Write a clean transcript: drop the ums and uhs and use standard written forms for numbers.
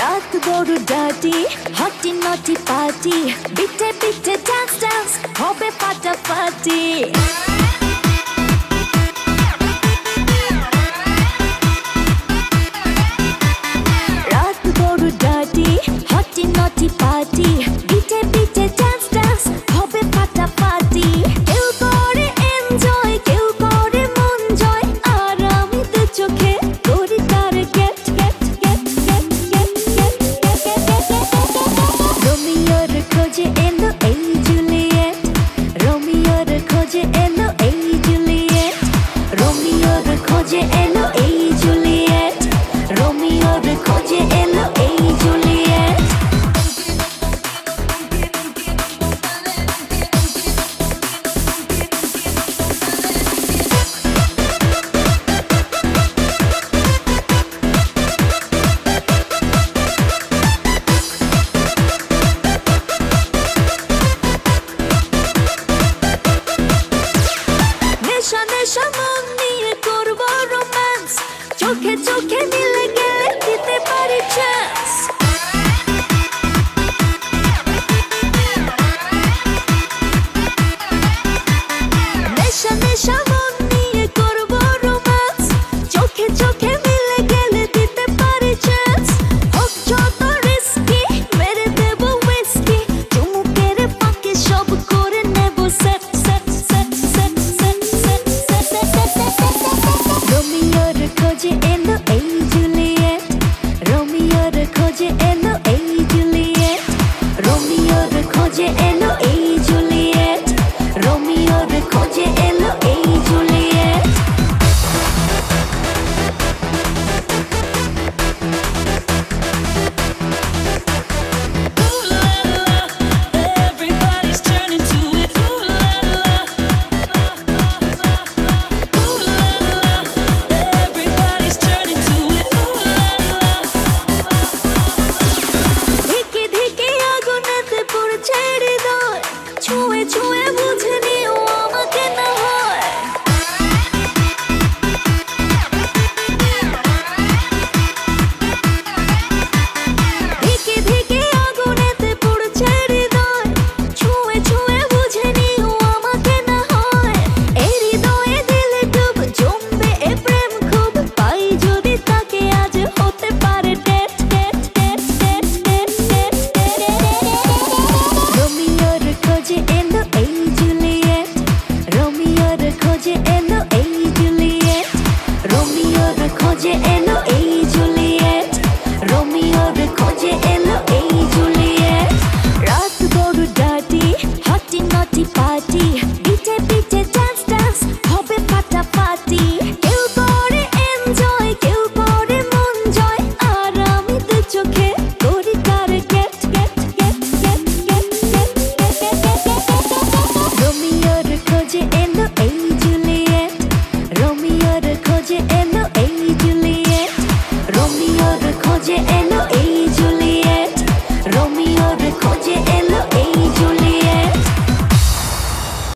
রাত বড় ডার্টি হটি নটি পার্টি বিটে বিটে ডান্স ডান্স হবে ফাটাফাটি রাত বড় ডার্টি হটি নটি পার্টি বিটে বিটে ডান্স ডান্স হবে ফাটাফাটি কেউ করে এনজয় কেউ করে মন জয় আর আমি তো চোখে করি তার gate gate gate gate gate gate রোমিওর খোঁজে এলো এই জুলিয়েট রোমিওর খোঁজে এলো এই জুলিয়েট রোমিওর খোঁজে এলো এই জুলিয়েট রোমিওর খোঁজে এলো এই জুলিয়েট নেশা নেশা মন নিয়ে করবো রোম্যান্স চোখে চোখে